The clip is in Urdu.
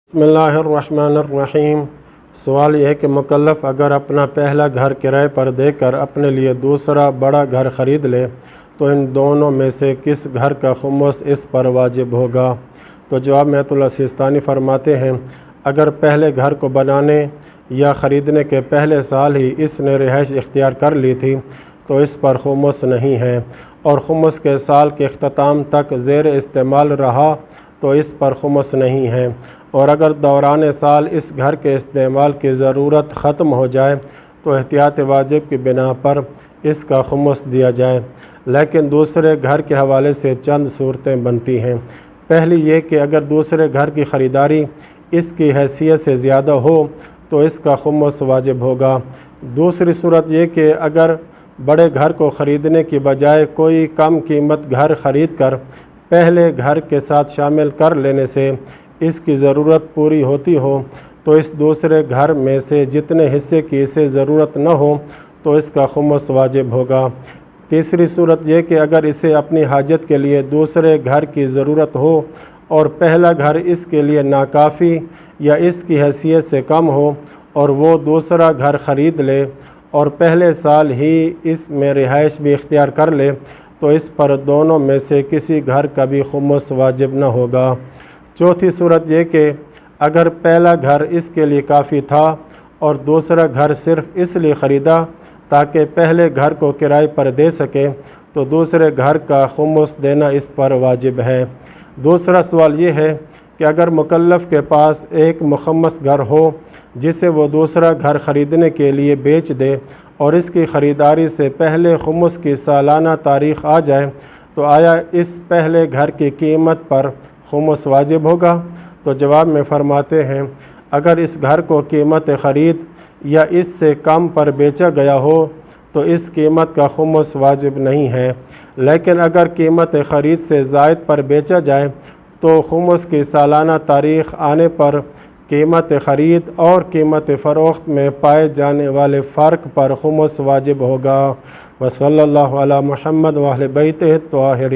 بسم اللہ الرحمن الرحیم۔ سوال یہ ہے کہ مکلف اگر اپنا پہلا گھر کرائے پر دے کر اپنے لیے دوسرا بڑا گھر خرید لے تو ان دونوں میں سے کس گھر کا خمس اس پر واجب ہوگا؟ تو جواب میں آیت اللہ سیستانی فرماتے ہیں اگر پہلے گھر کو بنانے یا خریدنے کے پہلے سال ہی اس نے رہائش اختیار کر لی تھی تو اس پر خمس نہیں ہے، اور خمس کے سال کے اختتام تک زیر استعمال رہا تو اس پر خمس نہیں ہے، اور اگر دوران سال اس گھر کے استعمال کی ضرورت ختم ہو جائے تو احتیاط واجب کی بنا پر اس کا خمس دیا جائے۔ لیکن دوسرے گھر کے حوالے سے چند صورتیں بنتی ہیں۔ پہلی یہ کہ اگر دوسرے گھر کی خریداری اس کی حیثیت سے زیادہ ہو تو اس کا خمس واجب ہوگا۔ دوسری صورت یہ کہ اگر بڑے گھر کو خریدنے کی بجائے کوئی کم قیمت گھر خرید کر پہلے گھر کے ساتھ شامل کر لینے سے اس کی ضرورت پوری ہوتی ہو تو اس دوسرے گھر میں سے جتنے حصے کی اسے ضرورت نہ ہو تو اس کا خمس واجب ہوگا۔ تیسری صورت یہ کہ اگر اسے اپنی حاجت کے لیے دوسرے گھر کی ضرورت ہو اور پہلا گھر اس کے لیے ناکافی یا اس کی حیثیت سے کم ہو اور وہ دوسرا گھر خرید لے اور پہلے سال ہی اس میں رہائش بھی اختیار کر لے تو اس پر دونوں میں سے کسی گھر کا بھی خمس واجب نہ ہوگا۔ چوتھی صورت یہ کہ اگر پہلا گھر اس کے لیے کافی تھا اور دوسرا گھر صرف اس لیے خریدا تاکہ پہلے گھر کو کرائے پر دے سکے تو دوسرے گھر کا خمس دینا اس پر واجب ہے۔ دوسرا سوال یہ ہے کہ اگر مکلف کے پاس ایک مخمس گھر ہو جسے وہ دوسرا گھر خریدنے کے لیے بیچ دے اور اس کی خریداری سے پہلے خمس کی سالانہ تاریخ آ جائے تو آیا اس پہلے گھر کی قیمت پر خمس واجب ہوگا؟ تو جواب میں فرماتے ہیں اگر اس گھر کو قیمت خرید یا اس سے کم پر بیچا گیا ہو تو اس قیمت کا خمس واجب نہیں ہے، لیکن اگر قیمت خرید سے زائد پر بیچا جائے تو خمس کی سالانہ تاریخ آنے پر قیمت خرید اور قیمت فروخت میں پائے جانے والے فرق پر خمس واجب ہوگا۔ وصلی اللہ علی محمد و اہل بیتہ الطاہرین۔